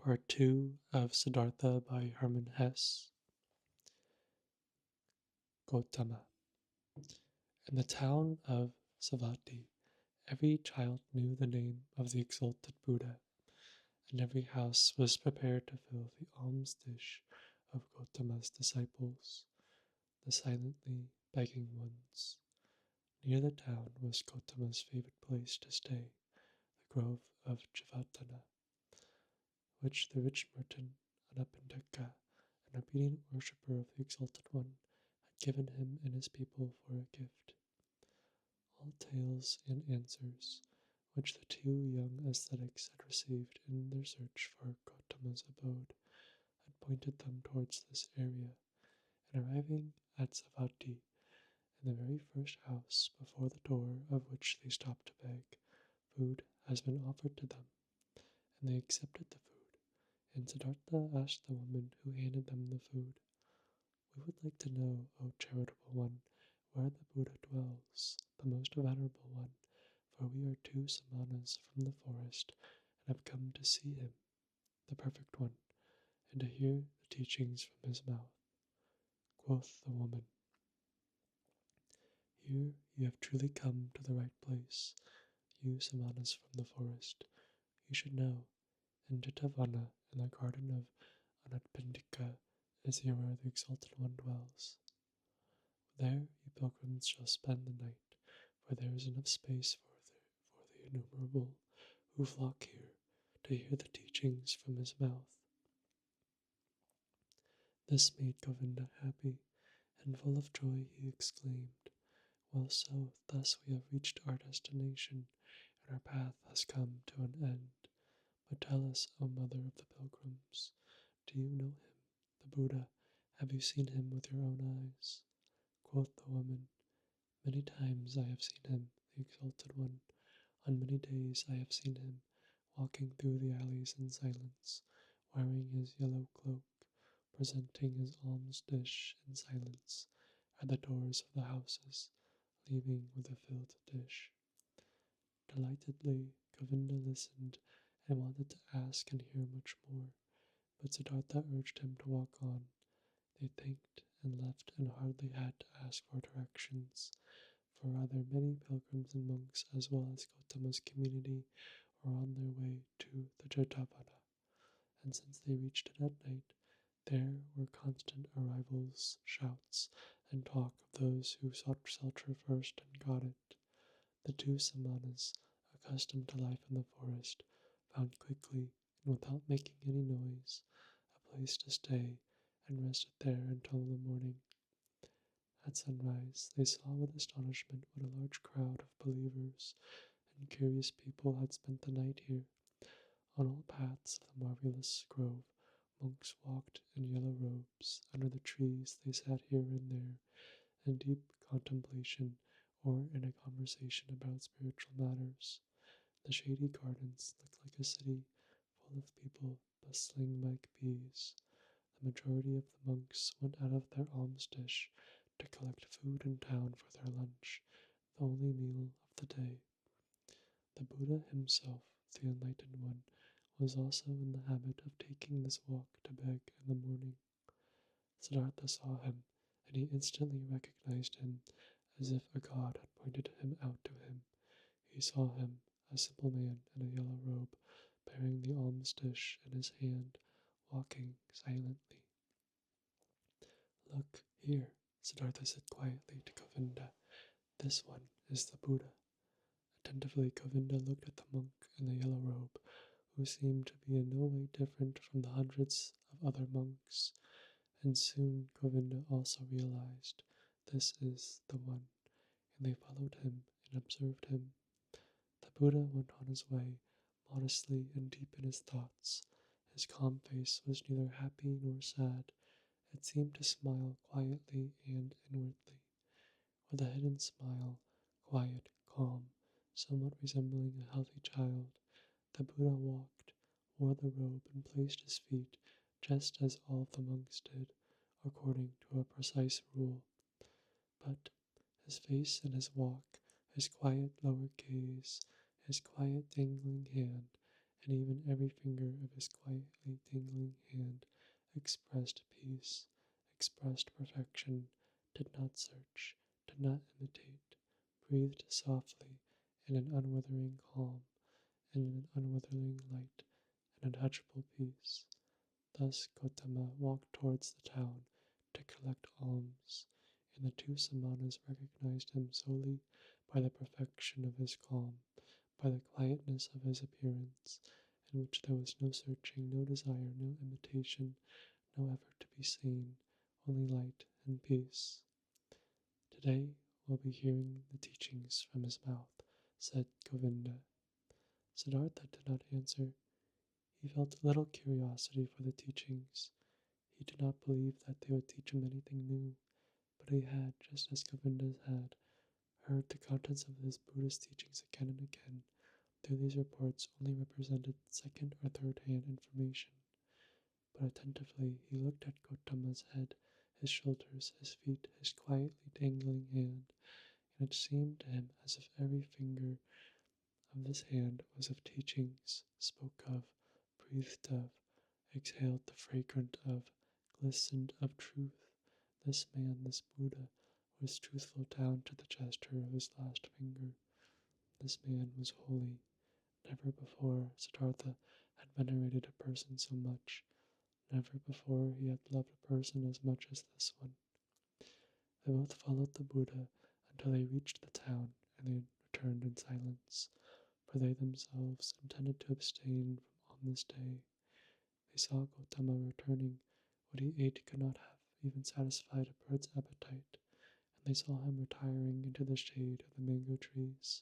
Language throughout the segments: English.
Part 2 of Siddhartha by Hermann Hesse. Gotama. In the town of Savatthi, every child knew the name of the exalted Buddha, and every house was prepared to fill the alms dish of Gotama's disciples, the silently begging ones. Near the town was Gotama's favorite place to stay, the grove of Jivatana, which the rich merchant Anapindika, an obedient worshipper of the Exalted One, had given him and his people for a gift. All tales and answers which the two young ascetics had received in their search for Gotama's abode had pointed them towards this area, and arriving at Savatthi, in the very first house before the door of which they stopped to beg, food has been offered to them, and they accepted the food. And Siddhartha asked the woman who handed them the food, "We would like to know, O charitable one, where the Buddha dwells, the most venerable one, for we are two samanas from the forest and have come to see him, the perfect one, and to hear the teachings from his mouth." Quoth the woman, "Here you have truly come to the right place, you samanas from the forest. You should know, in Jitavana, in the garden of Anatpindika, is here where the Exalted One dwells. There you pilgrims shall spend the night, for there is enough space for the innumerable who flock here to hear the teachings from his mouth." This made Govinda happy, and full of joy he exclaimed, "Well, so thus we have reached our destination, and our path has come to an end. But tell us, O mother of the pilgrims, do you know him, the Buddha? Have you seen him with your own eyes?" Quoth the woman, "Many times I have seen him, the Exalted One. On many days I have seen him, walking through the alleys in silence, wearing his yellow cloak, presenting his alms dish in silence at the doors of the houses, leaving with a filled dish." Delightedly, Govinda listened and wanted to ask and hear much more, but Siddhartha urged him to walk on. They thanked and left and hardly had to ask for directions, for rather many pilgrims and monks as well as Gotama's community were on their way to the Jetavana, and since they reached it at night, there were constant arrivals, shouts, and talk of those who sought shelter first and got it. The two samanas, accustomed to life in the forest, found quickly, and without making any noise, a place to stay, and rested there until the morning. At sunrise, they saw with astonishment what a large crowd of believers and curious people had spent the night here. On all paths of the marvelous grove, monks walked in yellow robes. Under the trees they sat here and there, in deep contemplation or in a conversation about spiritual matters. The shady gardens looked like a city full of people bustling like bees. The majority of the monks went out of their alms dish to collect food in town for their lunch, the only meal of the day. The Buddha himself, the enlightened one, was also in the habit of taking this walk to beg in the morning. Siddhartha saw him, and he instantly recognized him, as if a god had pointed him out to him. He saw him, a simple man in a yellow robe, bearing the alms dish in his hand, walking silently. "Look here," Siddhartha said quietly to Govinda. "This one is the Buddha." Attentively, Govinda looked at the monk in the yellow robe, who seemed to be in no way different from the hundreds of other monks, and soon Govinda also realized, this is the one, and they followed him and observed him. The Buddha went on his way, modestly and deep in his thoughts. His calm face was neither happy nor sad. It seemed to smile quietly and inwardly. With a hidden smile, quiet, calm, somewhat resembling a healthy child, the Buddha walked, wore the robe, and placed his feet, just as all the monks did, according to a precise rule. But his face and his walk, his quiet lower gaze, his quiet dangling hand, and even every finger of his quietly tingling hand expressed peace, expressed perfection, did not search, did not imitate, breathed softly in an unwithering calm, in an unwithering light, and untouchable peace. Thus Gotama walked towards the town to collect alms, and the two Samanas recognized him solely by the perfection of his calm, by the quietness of his appearance, in which there was no searching, no desire, no imitation, no effort to be seen, only light and peace. Today we'll be hearing the teachings from his mouth, said Govinda. Siddhartha did not answer. He felt little curiosity for the teachings. He did not believe that they would teach him anything new, but he had, just as Govinda had, heard the contents of his Buddhist teachings again and again, though these reports only represented second or third hand information. But attentively he looked at Gotama's head, his shoulders, his feet, his quietly dangling hand, and it seemed to him as if every finger of this hand was of teachings, spoke of, breathed of, exhaled the fragrant of, glistened of truth. This man, this Buddha, was truthful down to the gesture of his last finger. This man was holy. Never before Siddhartha had venerated a person so much. Never before he had loved a person as much as this one. They both followed the Buddha until they reached the town, and they returned in silence, for they themselves intended to abstain from on this day. They saw Gotama returning. What he ate could not have even satisfied a bird's appetite, and they saw him retiring into the shade of the mango trees.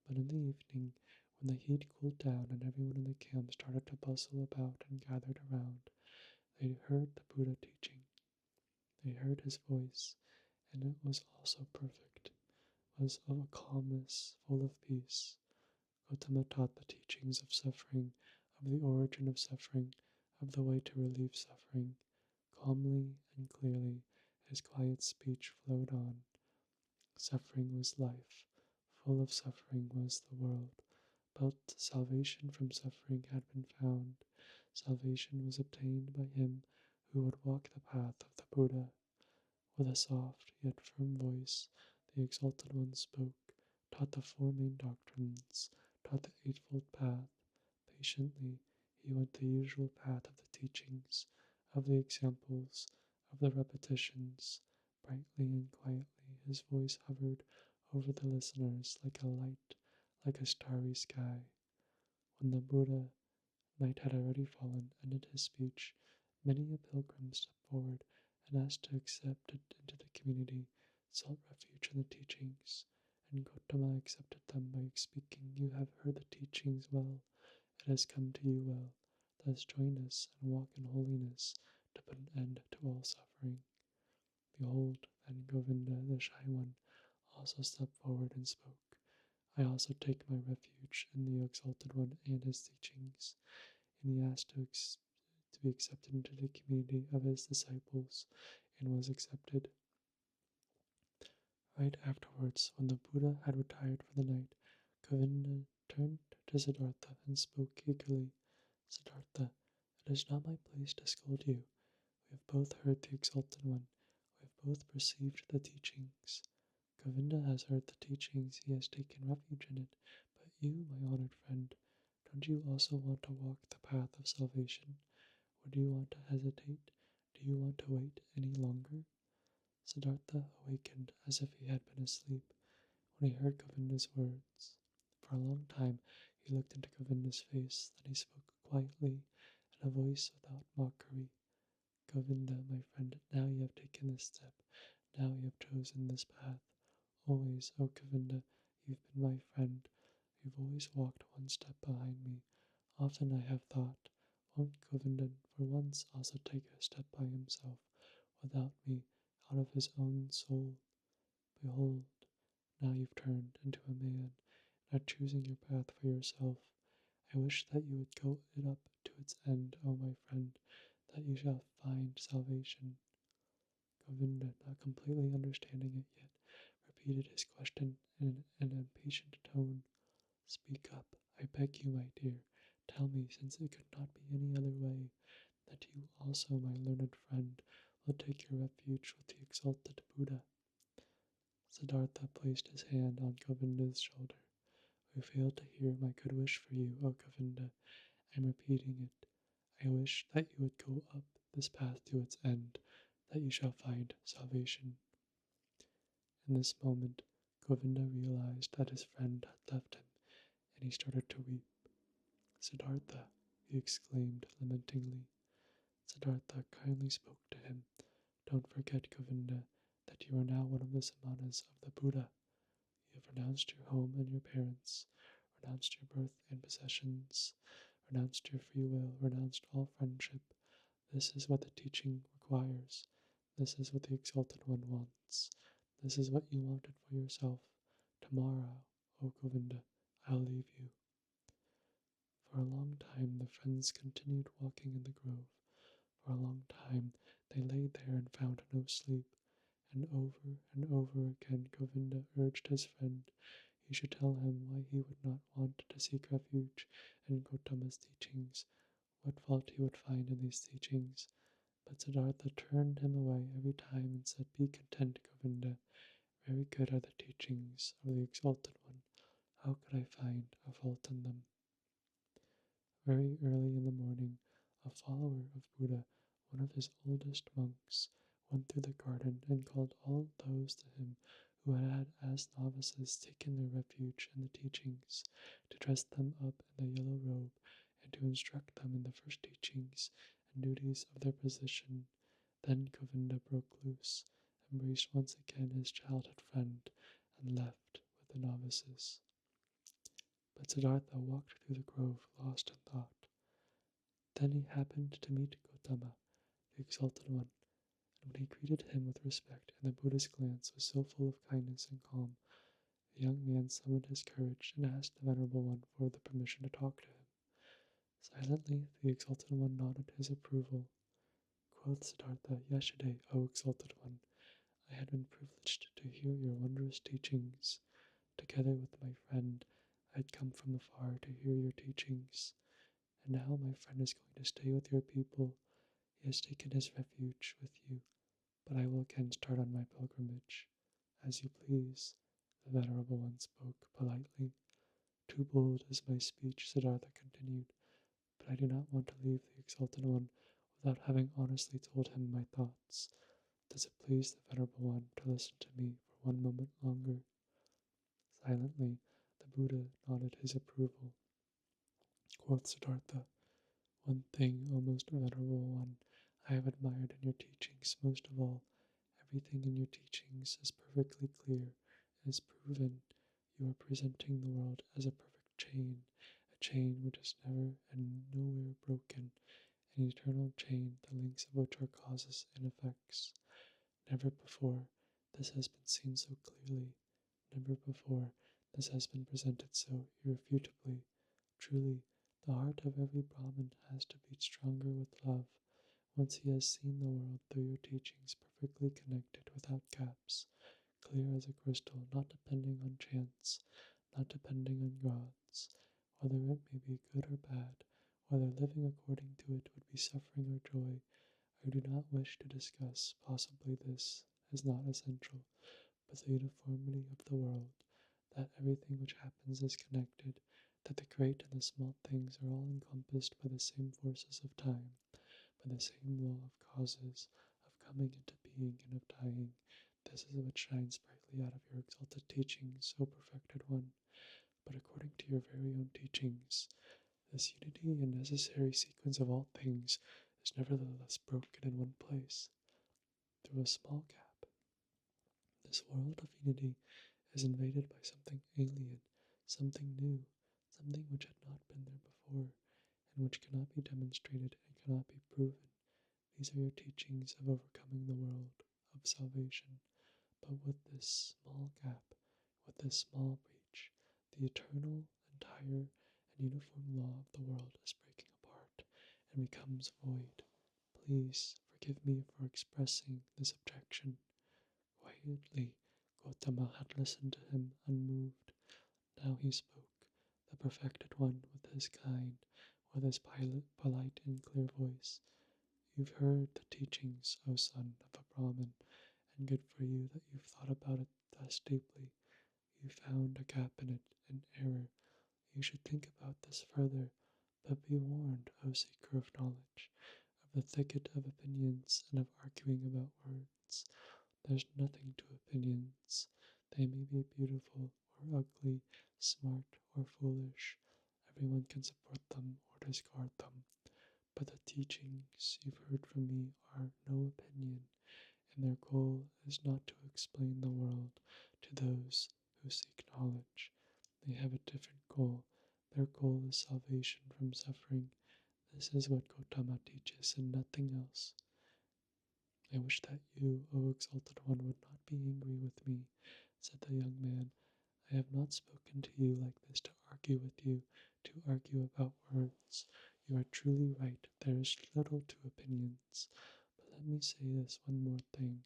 But in the evening, when the heat cooled down and everyone in the camp started to bustle about and gathered around, they heard the Buddha teaching. They heard his voice, and it was also perfect, was of a calmness full of peace. Gotama taught the teachings of suffering, of the origin of suffering, of the way to relieve suffering. Calmly and clearly, his quiet speech flowed on. Suffering was life, full of suffering was the world, but salvation from suffering had been found. Salvation was obtained by him who would walk the path of the Buddha. With a soft yet firm voice, the Exalted One spoke, taught the four main doctrines, taught the Eightfold Path. Patiently, he went the usual path of the teachings, of the examples, of the repetitions. Brightly and quietly, his voice hovered over the listeners like a light, like a starry sky. When the Buddha night had already fallen, ended his speech, many a pilgrim stepped forward and asked to accept it into the community, sought refuge in the teachings, and Gotama accepted them by speaking, "You have heard the teachings well, it has come to you well. Thus join us and walk in holiness to put an end to all suffering." Behold, then Govinda, the shy one, also stepped forward and spoke. "I also take my refuge in the Exalted One and his teachings," and he asked to be accepted into the community of his disciples, and was accepted. Right afterwards, when the Buddha had retired for the night, Govinda turned to Siddhartha and spoke eagerly. "Siddhartha, it is not my place to scold you. We have both heard the Exalted One. We have both perceived the teachings. Govinda has heard the teachings, he has taken refuge in it. But you, my honored friend, don't you also want to walk the path of salvation? Or do you want to hesitate? Do you want to wait any longer?" Siddhartha awakened as if he had been asleep when he heard Govinda's words. For a long time he looked into Govinda's face, then he spoke quietly in a voice without mockery. "Govinda, my friend, now you have taken this step. Now you have chosen this path. Always, O Govinda, you've been my friend. You've always walked one step behind me. Often I have thought, won't Govinda for once also take a step by himself, without me, out of his own soul? Behold, now you've turned into a man, now choosing your path for yourself. I wish that you would go it up to its end, O my friend, that you shall find salvation." Govinda, not completely understanding it yet, repeated his question in an impatient tone. "Speak up, I beg you, my dear. Tell me, since it could not be any other way, that you also, my learned friend, will take your refuge with the exalted Buddha. Siddhartha placed his hand on Govinda's shoulder. I failed to hear my good wish for you, O Govinda. I am repeating it. I wish that you would go up this path to its end, that you shall find salvation. In this moment, Govinda realized that his friend had left him, and he started to weep. Siddhartha, he exclaimed lamentingly. Siddhartha kindly spoke to him. Don't forget, Govinda, that you are now one of the samanas of the Buddha. You have renounced your home and your parents, renounced your birth and possessions, renounced your free will, renounced all friendship. This is what the teaching requires. This is what the Exalted One wants. This is what you wanted for yourself. Tomorrow, O Govinda, I'll leave you. For a long time the friends continued walking in the grove. For a long time they lay there and found no sleep, and over again Govinda urged his friend he should tell him why he would not want to seek refuge in Gotama's teachings, what fault he would find in these teachings. But Siddhartha turned him away every time and said, Be content, Govinda. Very good are the teachings of the Exalted One. How could I find a fault in them? Very early in the morning, a follower of Buddha, one of his oldest monks, went through the garden and called all those to him who had as novices taken their refuge in the teachings, to dress them up in the yellow robe and to instruct them in the first teachings and duties of their position. Then Govinda broke loose, embraced once again his childhood friend, and left with the novices. But Siddhartha walked through the grove lost in thought. Then he happened to meet Gotama, the Exalted One, and when he greeted him with respect, and the Buddha's glance was so full of kindness and calm, the young man summoned his courage and asked the Venerable One for the permission to talk to him. Silently, the Exalted One nodded his approval. Quoth Siddhartha, Yesterday, O Exalted One, I had been privileged to hear your wondrous teachings. Together with my friend, I had come from afar to hear your teachings. And now my friend is going to stay with your people. He has taken his refuge with you, but I will again start on my pilgrimage. As you please, the Venerable One spoke politely. Too bold is my speech, Siddhartha continued, but I do not want to leave the Exalted One without having honestly told him my thoughts. Does it please the Venerable One to listen to me for one moment longer? Silently, the Buddha nodded his approval. Quoth Siddhartha, One thing, O most venerable one, I have admired in your teachings most of all. Everything in your teachings is perfectly clear and is proven. You are presenting the world as a perfect chain, a chain which is never and nowhere broken, an eternal chain, the links of which are causes and effects. Never before this has been seen so clearly. Never before this has been presented so irrefutably. Truly, the heart of every Brahmin has to beat stronger with love, once he has seen the world through your teachings perfectly connected without gaps, clear as a crystal, not depending on chance, not depending on gods, whether it may be good or bad, whether living according to it would be suffering or joy. I do not wish to discuss, possibly this is not essential, but the uniformity of the world, that everything which happens is connected, that the great and the small things are all encompassed by the same forces of time, by the same law of causes, of coming into being and of dying. This is what shines brightly out of your exalted teachings, O perfected one. But according to your very own teachings, this unity and necessary sequence of all things is nevertheless broken in one place, through a small gap. This world of unity is invaded by something alien, something new, something which had not been there before, and which cannot be demonstrated and cannot be proven. These are your teachings of overcoming the world, of salvation. But with this small gap, with this small breach, the eternal, entire, and uniform law of the world is breaking apart and becomes void. Please forgive me for expressing this objection. Quietly, Gotama had listened to him unmoved. Now he spoke, the perfected one, with his kind, with his polite and clear voice. You've heard the teachings, O son of a Brahmin, and good for you that you've thought about it thus deeply. You found a gap in it, an error. You should think about this further, but be warned, O seeker of knowledge, of the thicket of opinions and of arguing about words. There's nothing to opinions. They may be beautiful or ugly, smart or foolish. Everyone can support them or discard them. But the teachings you've heard from me are no opinion, and their goal is not to explain the world to those who seek knowledge. They have a different goal. Their goal is salvation from suffering. This is what Gotama teaches and nothing else. I wish that you, O exalted one, would not be angry with me, said the young man. I have not spoken to you like this to argue with you, to argue about words. You are truly right. There is little to opinions. But let me say this one more thing.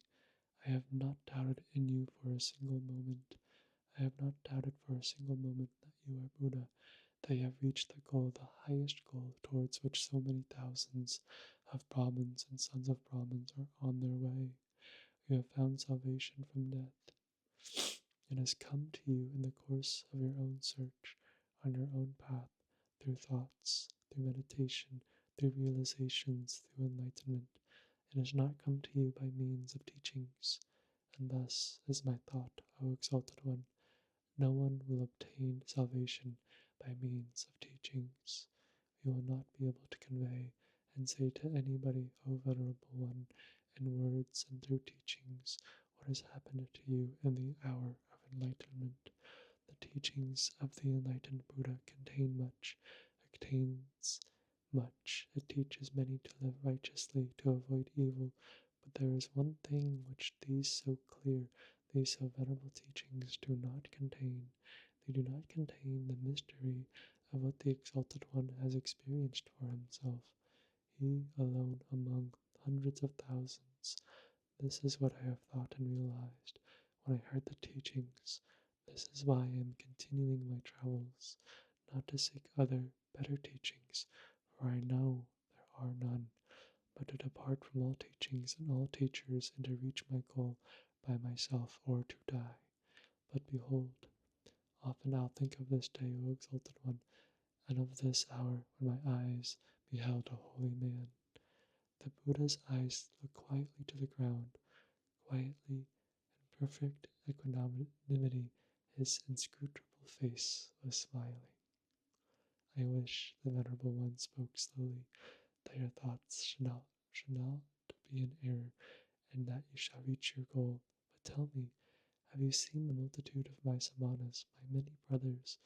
I have not doubted in you for a single moment. I have not doubted for a single moment that you are Buddha, that you have reached the goal, the highest goal towards which so many thousands of Brahmins and sons of Brahmins are on their way. You have found salvation from death. It has come to you in the course of your own search, on your own path, through thoughts, through meditation, through realizations, through enlightenment. It has not come to you by means of teachings. And thus is my thought, O exalted one. No one will obtain salvation by means of teachings. We will not be able to convey and say to anybody, O Venerable One, in words and through teachings, what has happened to you in the hour of enlightenment. The teachings of the enlightened Buddha contain much. It contains much. It teaches many to live righteously, to avoid evil. But there is one thing which these so clear, these so venerable teachings do not contain. They do not contain the mystery of what the Exalted One has experienced for himself. He alone among hundreds of thousands. This is what I have thought and realized when I heard the teachings. This is why I am continuing my travels, not to seek other, better teachings, for I know there are none, but to depart from all teachings and all teachers and to reach my goal by myself or to die. But behold, often I'll think of this day, O exalted one, and of this hour when my eyes beheld a holy man. The Buddha's eyes looked quietly to the ground, quietly in perfect equanimity, his inscrutable face was smiling. I wish, the Venerable One spoke slowly, that your thoughts should not be in error, and that you shall reach your goal. But tell me, have you seen the multitude of my samanas, my many brothers,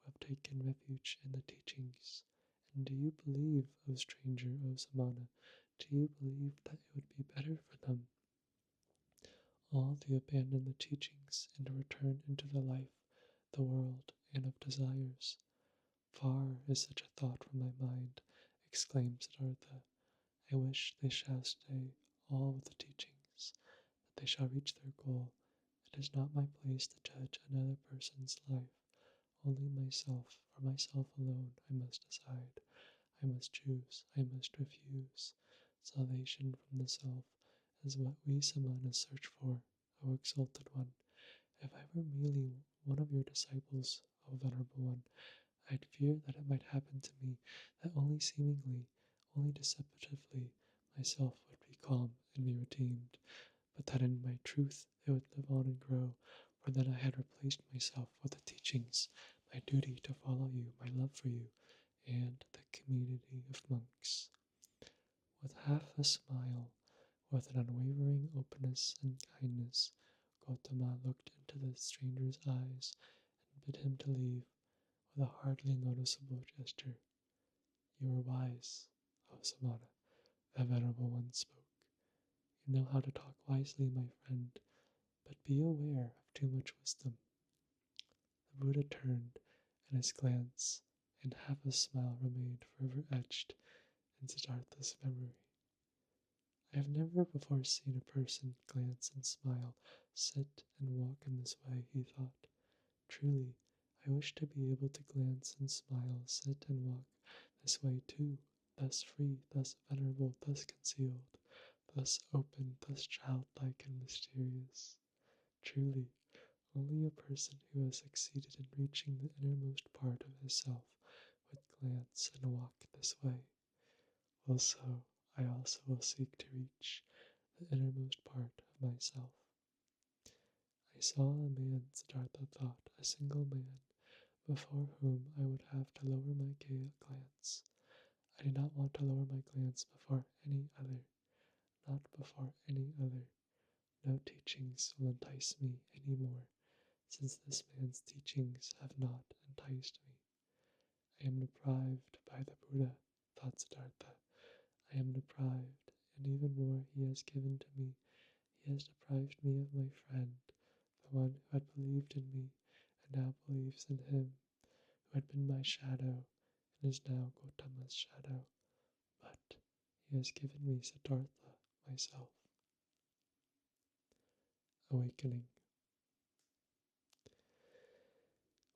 who have taken refuge in the teachings? And do you believe, O stranger, O samana, do you believe that it would be better for them all to abandon the teachings and to return into the life, the world, and of desires? Far is such a thought from my mind, exclaimed Siddhartha. I wish they shall stay all with the teachings, that they shall reach their goal. It is not my place to judge another person's life, only myself. For myself alone I must decide. I must choose, I must refuse. Salvation from the self is what we samanas search for, O exalted one. If I were merely one of your disciples, O venerable one, I'd fear that it might happen to me that only seemingly, only deceptively, myself would be calm and be redeemed, but that in my truth it would live on and grow, for then I had replaced myself with the teachings, my duty to follow you, my love for you, and the community of monks. With half a smile, with an unwavering openness and kindness, Gotama looked into the stranger's eyes and bid him to leave with a hardly noticeable gesture. You are wise, O Samana, the Venerable One spoke. You know how to talk wisely, my friend, but be aware of too much wisdom. The Buddha turned, and his glance and half a smile remained forever etched in Siddhartha's memory. I have never before seen a person glance and smile, sit and walk in this way, he thought. Truly, I wish to be able to glance and smile, sit and walk this way too, thus free, thus venerable, thus concealed, thus open, thus childlike and mysterious. Truly, only a person who has succeeded in reaching the innermost part of his self would glance and walk this way. Also, I also will seek to reach the innermost part of myself. I saw a man, Siddhartha thought, a single man, before whom I would have to lower my glance. I do not want to lower my glance before any other, not before any other. No teachings will entice me any more, since this man's teachings have not enticed me. I am deprived by the Buddha, thought Siddhartha. I am deprived, and even more he has given to me. He has deprived me of my friend, the one who had believed in me and now believes in him, who had been my shadow and is now Gotama's shadow. But he has given me Siddhartha, myself. Awakening.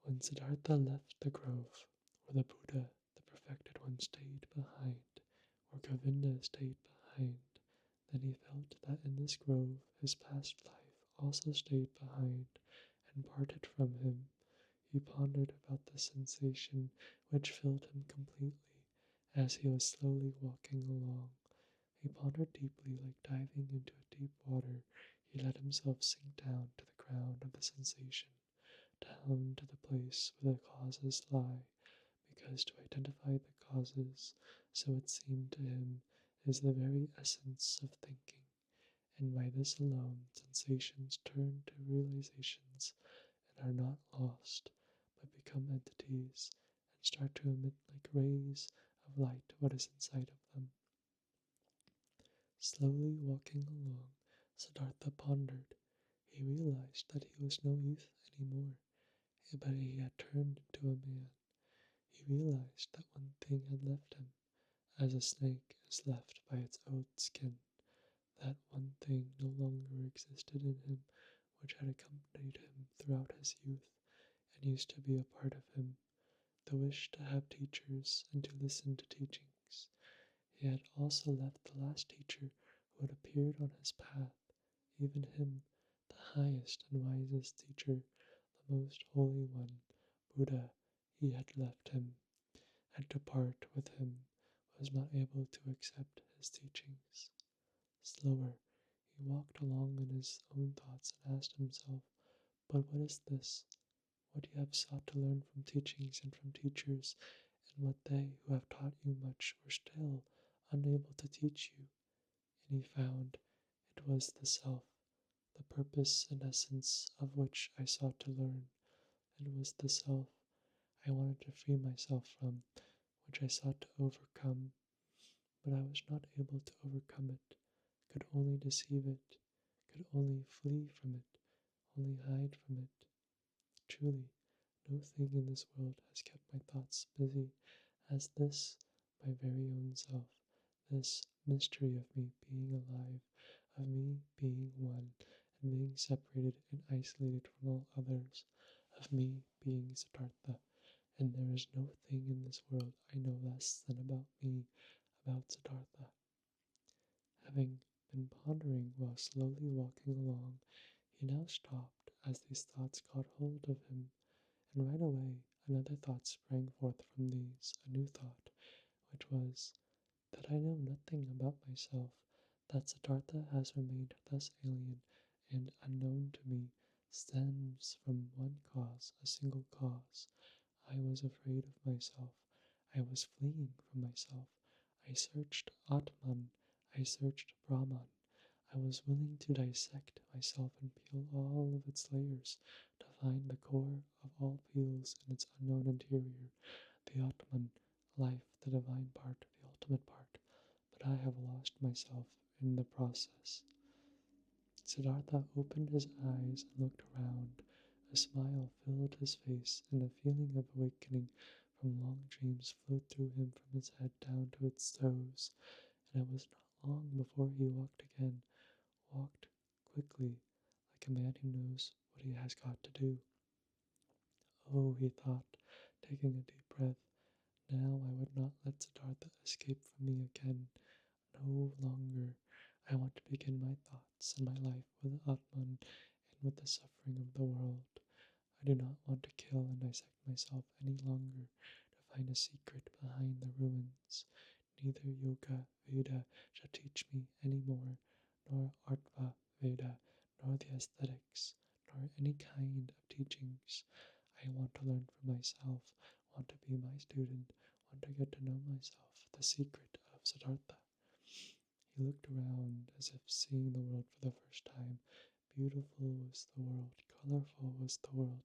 When Siddhartha left the grove, where the Buddha, the perfected one, stayed behind, where Govinda stayed behind, then he felt that in this grove his past life also stayed behind and parted from him. He pondered about the sensation which filled him completely as he was slowly walking along. He pondered deeply, like diving into a deep water. He let himself sink down to the ground of the sensation, down to the place where the causes lie, because to identify the causes, so it seemed to him, is the very essence of thinking, and by this alone sensations turn to realizations and are not lost, but become entities and start to emit like rays of light what is inside of them. Slowly walking along, Siddhartha pondered. He realized that he was no youth anymore, but he had turned into a man. He realized that one thing had left him, as a snake is left by its own skin. That one thing no longer existed in him, which had accompanied him throughout his youth and used to be a part of him, the wish to have teachers and to listen to teachings. He had also left the last teacher who had appeared on his path, even him, the highest and wisest teacher, the most holy one, Buddha. He had left him, had to part with him, was not able to accept his teachings. Slower, he walked along in his own thoughts and asked himself, but what is this? What you have sought to learn from teachings and from teachers, and what they who have taught you much were still unable to teach you. And he found it was the self, the purpose and essence of which I sought to learn. It was the self I wanted to free myself from, which I sought to overcome, but I was not able to overcome it, could only deceive it, could only flee from it, only hide from it. Truly, no thing in this world has kept my thoughts busy as this, my very own self, this mystery of me being alive, of me being one, and being separated and isolated from all others, of me being Siddhartha, and there is no thing in this world I know less than about me, about Siddhartha. Having been pondering while slowly walking along, he now stopped as these thoughts caught hold of him, and right away another thought sprang forth from these, a new thought, which was that I know nothing about myself, that Siddhartha has remained thus alien and unknown to me, stems from one cause, a single cause. I was afraid of myself. I was fleeing from myself. I searched Atman. I searched Brahman. I was willing to dissect myself and peel all of its layers to find the core of all peels in its unknown interior, the Atman, life, the divine part, the ultimate part. But I have lost myself in the process. Siddhartha opened his eyes and looked around. A smile filled his face, and a feeling of awakening from long dreams flowed through him from his head down to its toes, and it was not long before he walked again, walked quickly, like a man who knows what he has got to do. Oh, he thought, taking a deep breath, Now I would not let Siddhartha escape from me again. No longer. I want to begin my thoughts and my life with Atman and with the suffering of the world. I do not want to kill and dissect myself any longer to find a secret behind the ruins. Neither Yoga Veda shall teach me any more, nor Artva Veda, nor the aesthetics, nor any kind of teachings. I want to learn for myself, want to be my student, want to get to know myself, the secret of Siddhartha. He looked around as if seeing the world for the first time. Beautiful was the world, colorful was the world,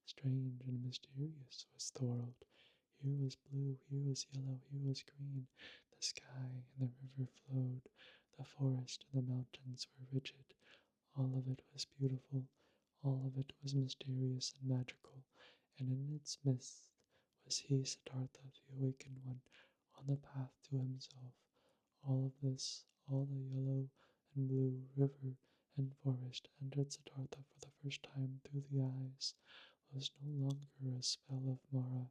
strange and mysterious was the world. Here was blue, here was yellow, here was green. The sky and the river flowed. The forest and the mountains were rigid. All of it was beautiful. All of it was mysterious and magical. And in its midst was he, Siddhartha, the awakened one, on the path to himself. All of this, all the yellow and blue river and forest entered Siddhartha for the first time through the eyes, was no longer a spell of Mara,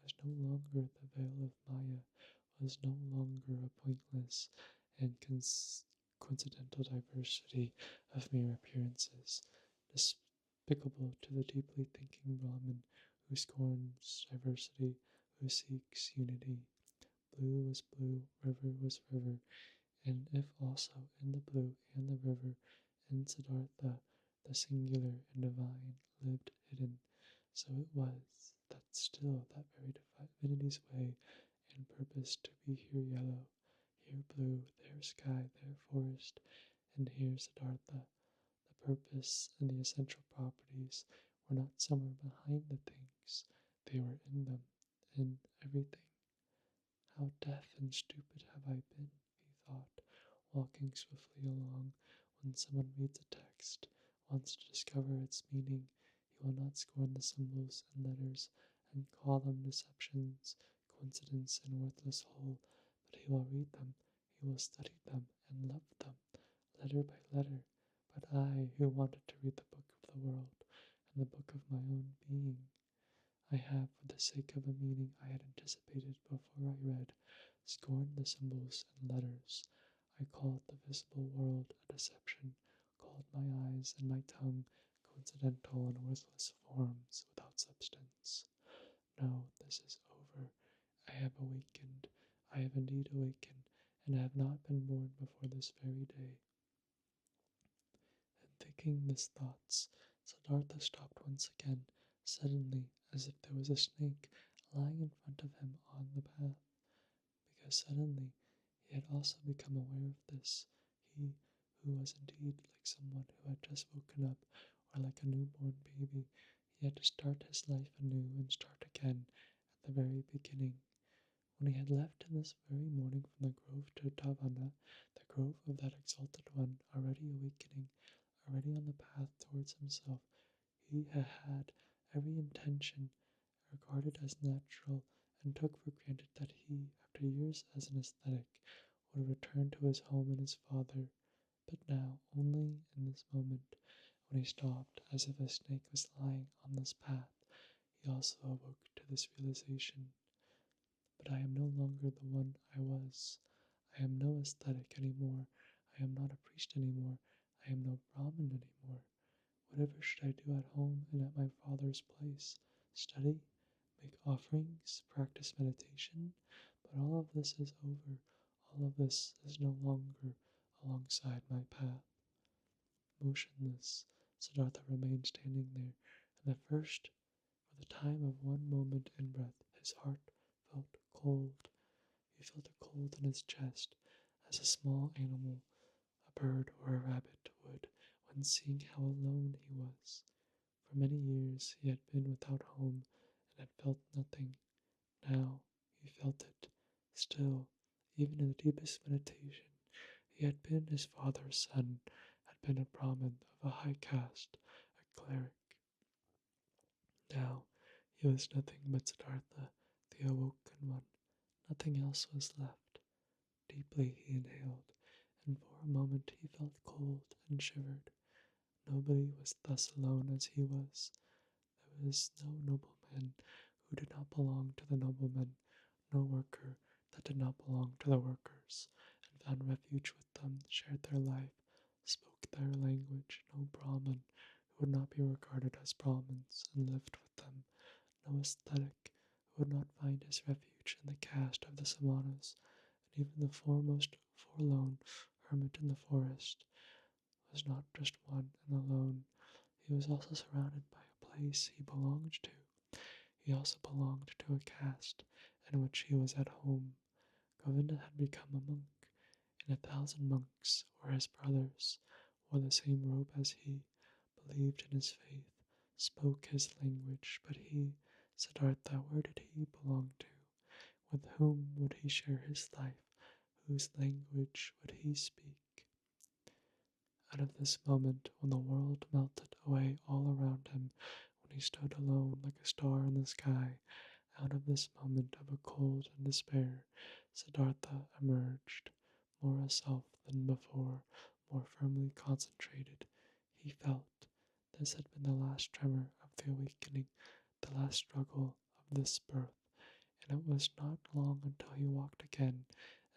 was no longer the veil of Maya, was no longer a pointless and coincidental diversity of mere appearances, despicable to the deeply thinking Brahmin who scorns diversity, who seeks unity. Blue was blue, river was river, and if also in the blue and the river, in Siddhartha, the singular and divine lived hidden, so it was that still that very divinity's way and purpose to be here yellow, here blue, there sky, there forest, and here Siddhartha. The purpose and the essential properties were not somewhere behind the things, they were in them, in everything. How deaf and stupid have I been, he thought, walking swiftly along. When someone reads a text, wants to discover its meaning, he will not scorn the symbols and letters and call them deceptions, coincidence, and worthless whole, but he will read them, he will study them and love them, letter by letter. But I, who wanted to read the book of the world and the book of my own being, I have, for the sake of a meaning I had anticipated before I read, scorned the symbols and letters. I called the visible world a deception, called my eyes and my tongue coincidental and worthless forms without substance. No, this is over. I have awakened. I have indeed awakened, and have not been born before this very day. And thinking these thoughts, Siddhartha stopped once again, suddenly, as if there was a snake lying in front of him on the path, because suddenly he had also become aware of this, he who was indeed like someone who had just woken up, or like a newborn baby. He had to start his life anew and start again at the very beginning. When he had left in this very morning from the grove to Tavana, the grove of that exalted one, already awakening, already on the path towards himself, he had had every intention regarded as natural and took for granted that he, after years as an ascetic, would return to his home and his father. But now, only in this moment, when he stopped as if a snake was lying on this path, he also awoke to this realization. But I am no longer the one I was. I am no ascetic anymore. I am not a priest anymore. I am no Brahmin anymore. Whatever should I do at home and at my father's place? Study? Make offerings? Practice meditation? But all of this is over. All of this is no longer alongside my path. Motionless, Siddhartha remained standing there, and at first, for the time of one moment in breath, his heart felt cold. He felt a cold in his chest, as a small animal, a bird or a rabbit, would when seeing how alone he was. For many years he had been without home and had felt nothing. Now he felt it. Still, even in the deepest meditation, he had been his father's son, had been a Brahmin of a high caste, a cleric. Now he was nothing but Siddhartha, the awoken one. Nothing else was left. Deeply he inhaled, and for a moment he felt cold and shivered. Nobody was thus alone as he was. There was no nobleman who did not belong to the nobleman, no worker that did not belong to the workers, and found refuge with them, shared their life, spoke their language, no Brahmin who would not be regarded as Brahmins, and lived with them, no ascetic who would not find his refuge in the caste of the Samanas, and even the foremost forlorn hermit in the forest was not just one and alone. He was also surrounded by a place he belonged to. He also belonged to a caste in which he was at home. Govinda had become a monk, and 1,000 monks were his brothers, wore the same robe as he, believed in his faith, spoke his language, but he, Siddhartha, where did he belong to? With whom would he share his life? Whose language would he speak? Out of this moment, when the world melted away all around him, when he stood alone like a star in the sky, out of this moment of a cold and despair, Siddhartha emerged, more a self than before, more firmly concentrated. He felt this had been the last tremor of the awakening, the last struggle of this birth, and it was not long until he walked again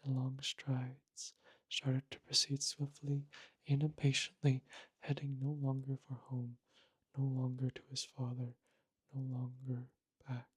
in long strides, started to proceed swiftly and impatiently, heading no longer for home, no longer to his father, no longer back.